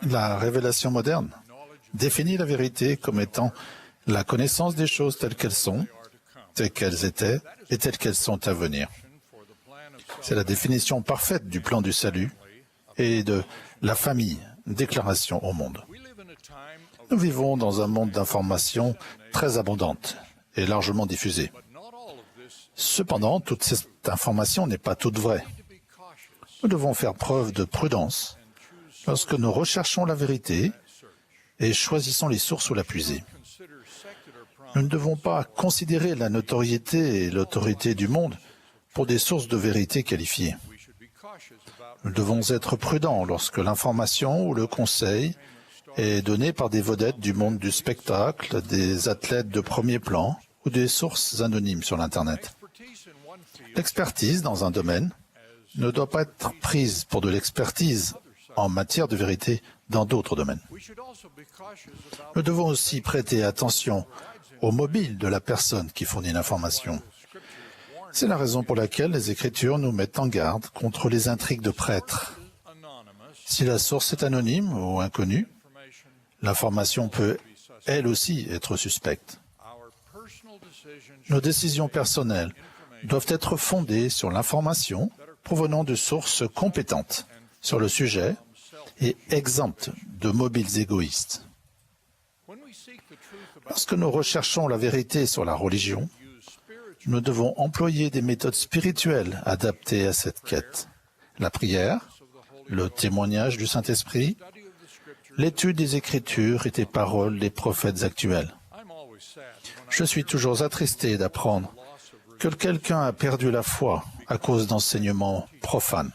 La révélation moderne définit la vérité comme étant la connaissance des choses telles qu'elles sont, telles qu'elles étaient et telles qu'elles sont à venir. C'est la définition parfaite du plan du salut et de la famille, déclaration au monde. Nous vivons dans un monde d'informations très abondante et largement diffusée. Cependant, toute cette information n'est pas toute vraie. Nous devons faire preuve de prudence lorsque nous recherchons la vérité et choisissons les sources où la puiser. Nous ne devons pas considérer la notoriété et l'autorité du monde pour des sources de vérité qualifiées. Nous devons être prudents lorsque l'information ou le conseil est donné par des vedettes du monde du spectacle, des athlètes de premier plan ou des sources anonymes sur l'Internet. L'expertise dans un domaine ne doit pas être prise pour de l'expertise en matière de vérité dans d'autres domaines. Nous devons aussi prêter attention au mobile de la personne qui fournit l'information. C'est la raison pour laquelle les Écritures nous mettent en garde contre les intrigues de prêtres. Si la source est anonyme ou inconnue, l'information peut, elle aussi, être suspecte. Nos décisions personnelles doivent être fondées sur l'information provenant de sources compétentes sur le sujet et exemptes de mobiles égoïstes. Lorsque nous recherchons la vérité sur la religion, nous devons employer des méthodes spirituelles adaptées à cette quête. La prière, le témoignage du Saint-Esprit, l'étude des Écritures et des paroles des prophètes actuels. Je suis toujours attristé d'apprendre que quelqu'un a perdu la foi à cause d'enseignements profanes.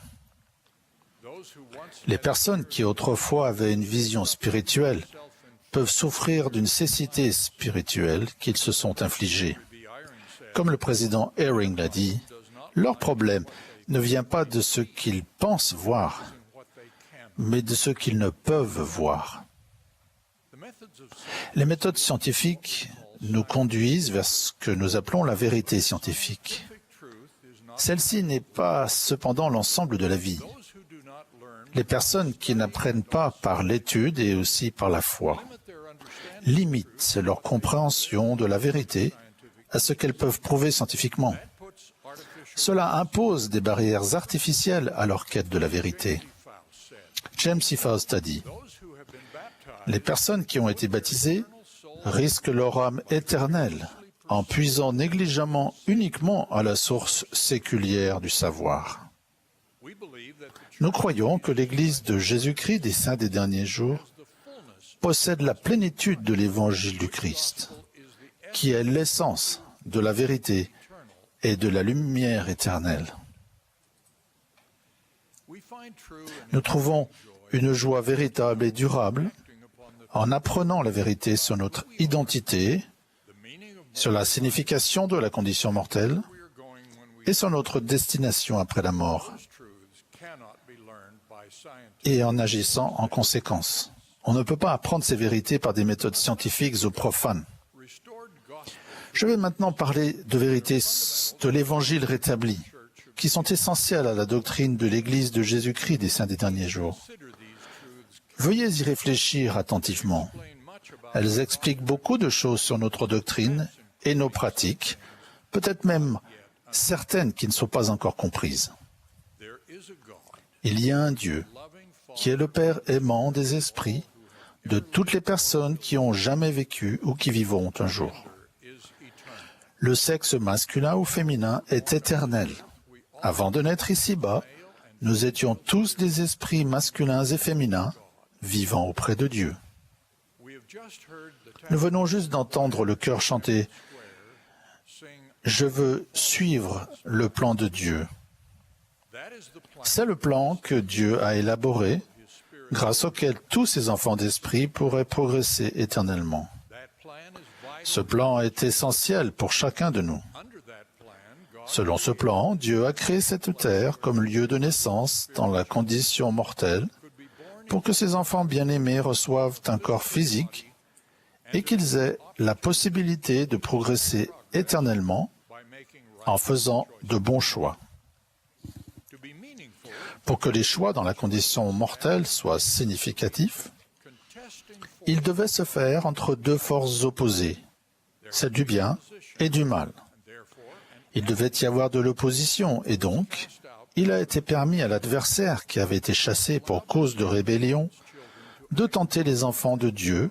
Les personnes qui autrefois avaient une vision spirituelle peuvent souffrir d'une cécité spirituelle qu'ils se sont infligée. Comme le président Eyring l'a dit, leur problème ne vient pas de ce qu'ils pensent voir, mais de ce qu'ils ne peuvent voir. Les méthodes scientifiques nous conduisent vers ce que nous appelons la vérité scientifique. Celle-ci n'est pas cependant l'ensemble de la vie. Les personnes qui n'apprennent pas par l'étude et aussi par la foi limitent leur compréhension de la vérité à ce qu'elles peuvent prouver scientifiquement. Cela impose des barrières artificielles à leur quête de la vérité. James C. Faust a dit « Les personnes qui ont été baptisées risquent leur âme éternelle en puisant négligemment uniquement à la source séculière du savoir. » Nous croyons que l'Église de Jésus-Christ des Saints des derniers jours possède la plénitude de l'Évangile du Christ, qui est l'essence de la vérité et de la lumière éternelle. Nous trouvons une joie véritable et durable en apprenant la vérité sur notre identité, sur la signification de la condition mortelle et sur notre destination après la mort, et en agissant en conséquence. On ne peut pas apprendre ces vérités par des méthodes scientifiques ou profanes. Je vais maintenant parler de vérités de l'Évangile rétabli, qui sont essentielles à la doctrine de l'Église de Jésus-Christ des Saints des derniers jours. Veuillez y réfléchir attentivement. Elles expliquent beaucoup de choses sur notre doctrine et nos pratiques, peut-être même certaines qui ne sont pas encore comprises. Il y a un Dieu qui est le Père aimant des esprits de toutes les personnes qui ont jamais vécu ou qui vivront un jour. Le sexe masculin ou féminin est éternel. Avant de naître ici-bas, nous étions tous des esprits masculins et féminins vivant auprès de Dieu. Nous venons juste d'entendre le chœur chanter « Je veux suivre le plan de Dieu ». C'est le plan que Dieu a élaboré, grâce auquel tous ses enfants d'esprit pourraient progresser éternellement. Ce plan est essentiel pour chacun de nous. Selon ce plan, Dieu a créé cette terre comme lieu de naissance dans la condition mortelle pour que ses enfants bien-aimés reçoivent un corps physique et qu'ils aient la possibilité de progresser éternellement en faisant de bons choix. Pour que les choix dans la condition mortelle soient significatifs, ils devaient se faire entre deux forces opposées, celle du bien et du mal. Il devait y avoir de l'opposition, et donc, il a été permis à l'adversaire qui avait été chassé pour cause de rébellion de tenter les enfants de Dieu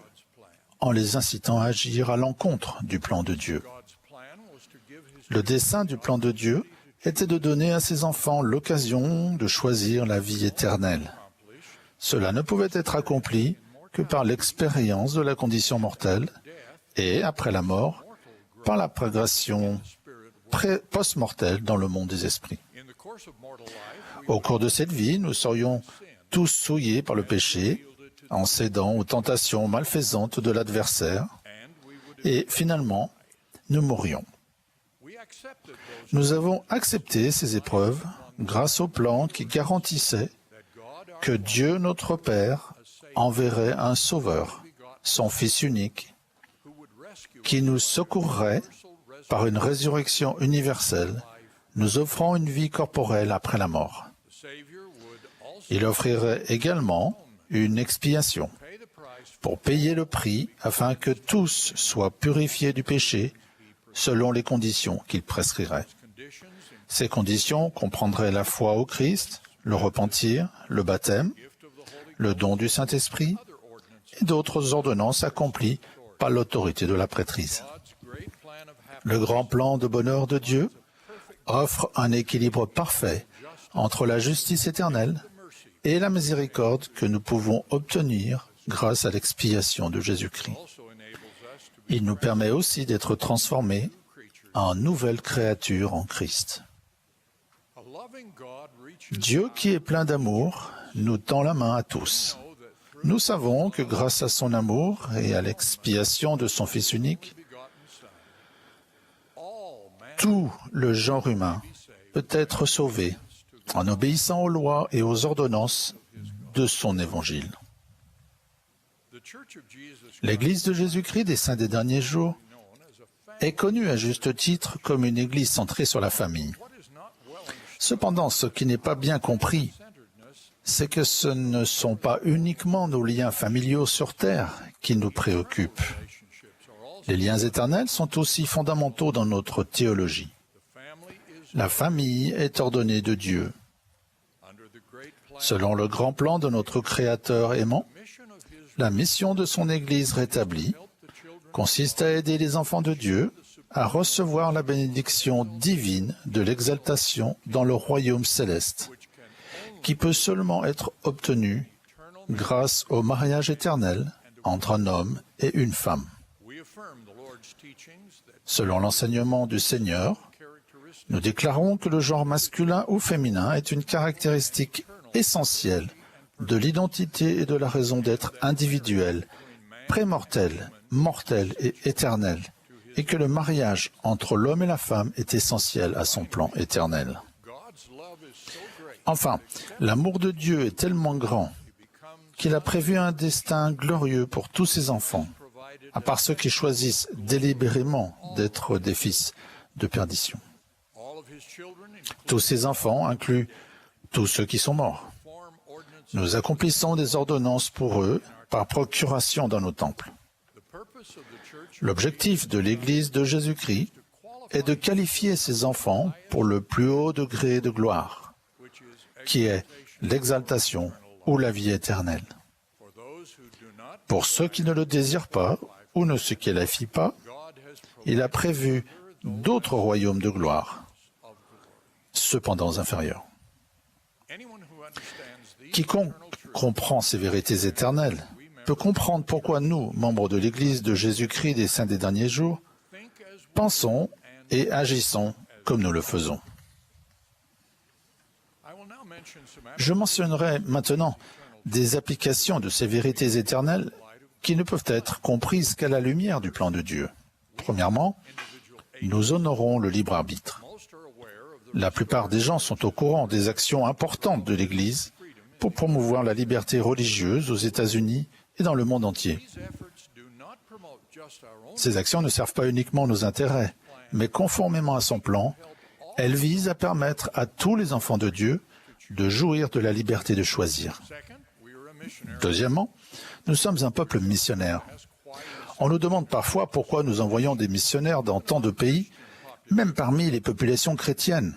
en les incitant à agir à l'encontre du plan de Dieu. Le dessein du plan de Dieu était de donner à ses enfants l'occasion de choisir la vie éternelle. Cela ne pouvait être accompli que par l'expérience de la condition mortelle et, après la mort, par la progression post-mortelle dans le monde des esprits. Au cours de cette vie, nous serions tous souillés par le péché, en cédant aux tentations malfaisantes de l'adversaire, et finalement, nous mourions. Nous avons accepté ces épreuves grâce au plan qui garantissait que Dieu notre Père enverrait un Sauveur, son Fils unique, qui nous secourrait par une résurrection universelle, nous offrant une vie corporelle après la mort. Il offrirait également une expiation pour payer le prix afin que tous soient purifiés du péché selon les conditions qu'il prescrirait. Ces conditions comprendraient la foi au Christ, le repentir, le baptême, le don du Saint-Esprit et d'autres ordonnances accomplies par l'autorité de la prêtrise. Le grand plan de bonheur de Dieu offre un équilibre parfait entre la justice éternelle et la miséricorde que nous pouvons obtenir grâce à l'expiation de Jésus-Christ. Il nous permet aussi d'être transformés en nouvelles créatures en Christ. Dieu qui est plein d'amour nous tend la main à tous. Nous savons que grâce à son amour et à l'expiation de son Fils unique, tout le genre humain peut être sauvé en obéissant aux lois et aux ordonnances de son Évangile. L'Église de Jésus-Christ des Saints des Derniers Jours est connue à juste titre comme une Église centrée sur la famille. Cependant, ce qui n'est pas bien compris, c'est que ce ne sont pas uniquement nos liens familiaux sur terre qui nous préoccupent. Les liens éternels sont aussi fondamentaux dans notre théologie. La famille est ordonnée de Dieu. Selon le grand plan de notre Créateur aimant, la mission de son Église rétablie consiste à aider les enfants de Dieu à recevoir la bénédiction divine de l'exaltation dans le royaume céleste, qui peut seulement être obtenue grâce au mariage éternel entre un homme et une femme. Selon l'enseignement du Seigneur, nous déclarons que le genre masculin ou féminin est une caractéristique essentielle de l'identité et de la raison d'être individuelle, prémortelle, mortelle et éternelle, et que le mariage entre l'homme et la femme est essentiel à son plan éternel. Enfin, l'amour de Dieu est tellement grand qu'il a prévu un destin glorieux pour tous ses enfants, à part ceux qui choisissent délibérément d'être des fils de perdition. Tous ses enfants incluent tous ceux qui sont morts. Nous accomplissons des ordonnances pour eux par procuration dans nos temples. L'objectif de l'Église de Jésus-Christ est de qualifier ses enfants pour le plus haut degré de gloire, qui est l'exaltation ou la vie éternelle. Pour ceux qui ne le désirent pas ou ne se qualifient pas, il a prévu d'autres royaumes de gloire, cependant inférieurs. Quiconque comprend ces vérités éternelles peut comprendre pourquoi nous, membres de l'Église de Jésus-Christ des Saints des Derniers Jours, pensons et agissons comme nous le faisons. Je mentionnerai maintenant des applications de ces vérités éternelles qui ne peuvent être comprises qu'à la lumière du plan de Dieu. Premièrement, nous honorons le libre arbitre. La plupart des gens sont au courant des actions importantes de l'Église pour promouvoir la liberté religieuse aux États-Unis et dans le monde entier. Ces actions ne servent pas uniquement nos intérêts, mais conformément à son plan, elles visent à permettre à tous les enfants de Dieu de jouir de la liberté de choisir. Deuxièmement, nous sommes un peuple missionnaire. On nous demande parfois pourquoi nous envoyons des missionnaires dans tant de pays, même parmi les populations chrétiennes.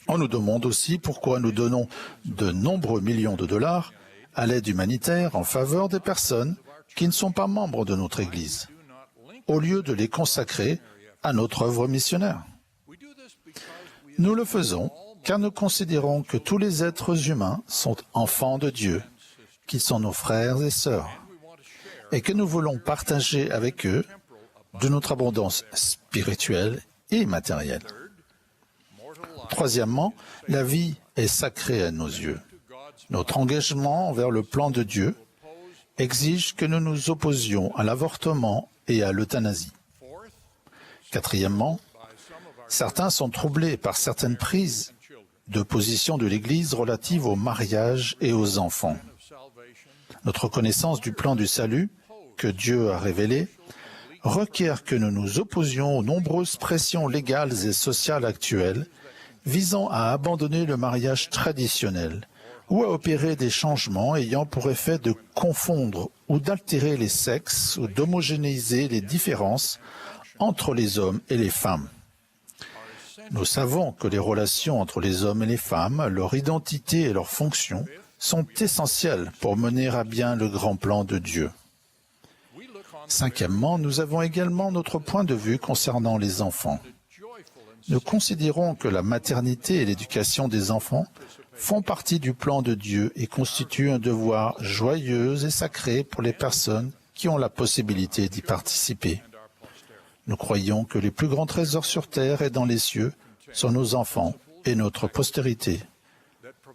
On nous demande aussi pourquoi nous donnons de nombreux millions de dollars à l'aide humanitaire en faveur des personnes qui ne sont pas membres de notre Église, au lieu de les consacrer à notre œuvre missionnaire. Nous le faisons car nous considérons que tous les êtres humains sont enfants de Dieu, qu'ils sont nos frères et sœurs, et que nous voulons partager avec eux de notre abondance spirituelle et matérielle. Troisièmement, la vie est sacrée à nos yeux. Notre engagement envers le plan de Dieu exige que nous nous opposions à l'avortement et à l'euthanasie. Quatrièmement, certains sont troublés par certaines prises de position de l'Église relatives au mariage et aux enfants. Notre connaissance du plan du salut que Dieu a révélé requiert que nous nous opposions aux nombreuses pressions légales et sociales actuelles visant à abandonner le mariage traditionnel ou à opérer des changements ayant pour effet de confondre ou d'altérer les sexes ou d'homogénéiser les différences entre les hommes et les femmes. Nous savons que les relations entre les hommes et les femmes, leur identité et leurs fonctions sont essentielles pour mener à bien le grand plan de Dieu. Cinquièmement, nous avons également notre point de vue concernant les enfants. Nous considérons que la maternité et l'éducation des enfants font partie du plan de Dieu et constituent un devoir joyeux et sacré pour les personnes qui ont la possibilité d'y participer. Nous croyons que les plus grands trésors sur terre et dans les cieux sont nos enfants et notre postérité.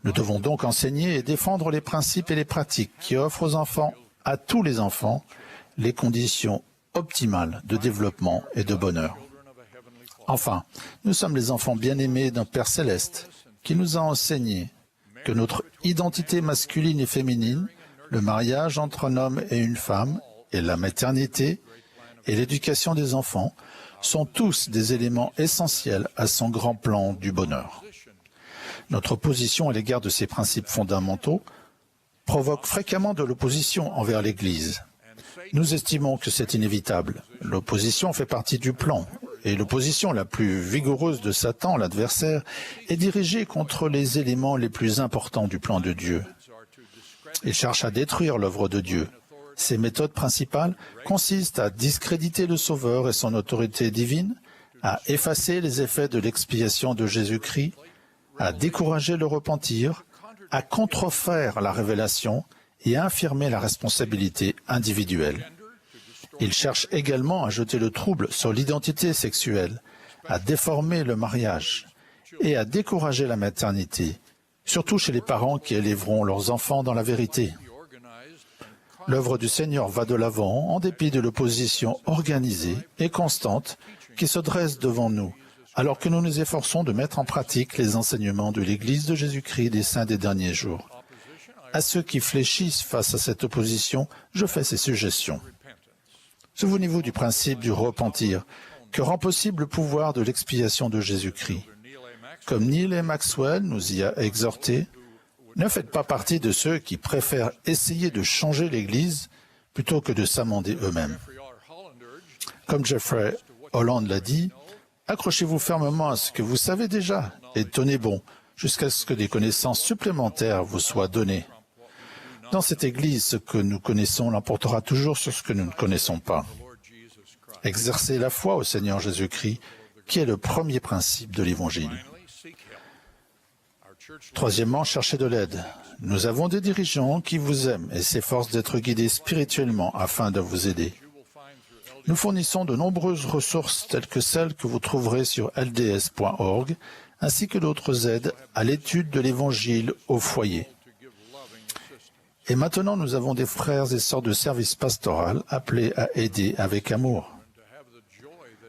Nous devons donc enseigner et défendre les principes et les pratiques qui offrent aux enfants, à tous les enfants, les conditions optimales de développement et de bonheur. Enfin, nous sommes les enfants bien-aimés d'un Père céleste qui nous a enseigné que notre identité masculine et féminine, le mariage entre un homme et une femme, et la maternité et l'éducation des enfants sont tous des éléments essentiels à son grand plan du bonheur. Notre position à l'égard de ces principes fondamentaux provoque fréquemment de l'opposition envers l'Église. Nous estimons que c'est inévitable. L'opposition fait partie du plan, et l'opposition la plus vigoureuse de Satan, l'adversaire, est dirigée contre les éléments les plus importants du plan de Dieu. Il cherche à détruire l'œuvre de Dieu. Ses méthodes principales consistent à discréditer le Sauveur et son autorité divine, à effacer les effets de l'expiation de Jésus-Christ, à décourager le repentir, à contrefaire la révélation et à infirmer la responsabilité individuelle. Il cherche également à jeter le trouble sur l'identité sexuelle, à déformer le mariage et à décourager la maternité, surtout chez les parents qui élèveront leurs enfants dans la vérité. L'œuvre du Seigneur va de l'avant en dépit de l'opposition organisée et constante qui se dresse devant nous, alors que nous nous efforçons de mettre en pratique les enseignements de l'Église de Jésus-Christ des saints des derniers jours. À ceux qui fléchissent face à cette opposition, je fais ces suggestions. Souvenez-vous du principe du repentir, que rend possible le pouvoir de l'expiation de Jésus-Christ. Comme Neil et Maxwell nous y a exhortés, ne faites pas partie de ceux qui préfèrent essayer de changer l'Église plutôt que de s'amender eux-mêmes. Comme Jeffrey Holland l'a dit, accrochez-vous fermement à ce que vous savez déjà et tenez bon jusqu'à ce que des connaissances supplémentaires vous soient données. Dans cette Église, ce que nous connaissons l'emportera toujours sur ce que nous ne connaissons pas. Exercez la foi au Seigneur Jésus-Christ, qui est le premier principe de l'Évangile. Troisièmement, cherchez de l'aide. Nous avons des dirigeants qui vous aiment et s'efforcent d'être guidés spirituellement afin de vous aider. Nous fournissons de nombreuses ressources telles que celles que vous trouverez sur lds.org, ainsi que d'autres aides à l'étude de l'Évangile au foyer. Et maintenant, nous avons des frères et sœurs de service pastoral appelés à aider avec amour.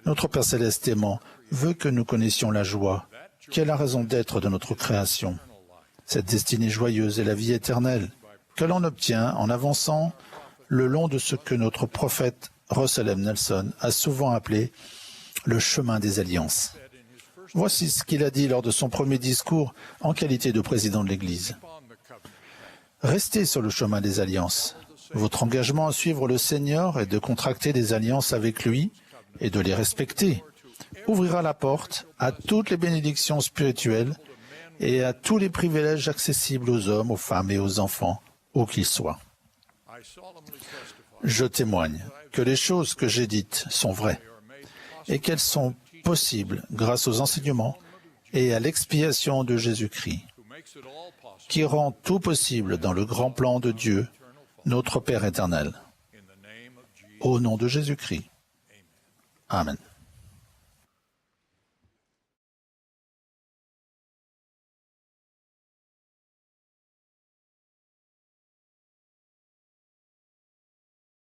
Notre Père céleste aimant veut que nous connaissions la joie, qui est la raison d'être de notre création. Cette destinée joyeuse est la vie éternelle, que l'on obtient en avançant le long de ce que notre prophète Russell M. Nelson a souvent appelé le chemin des alliances. Voici ce qu'il a dit lors de son premier discours en qualité de président de l'Église. Restez sur le chemin des alliances. Votre engagement à suivre le Seigneur et de contracter des alliances avec lui et de les respecter ouvrira la porte à toutes les bénédictions spirituelles et à tous les privilèges accessibles aux hommes, aux femmes et aux enfants, où qu'ils soient. Je témoigne que les choses que j'ai dites sont vraies et qu'elles sont possibles grâce aux enseignements et à l'expiation de Jésus-Christ, qui rend tout possible dans le grand plan de Dieu, notre Père éternel. Au nom de Jésus-Christ. Amen.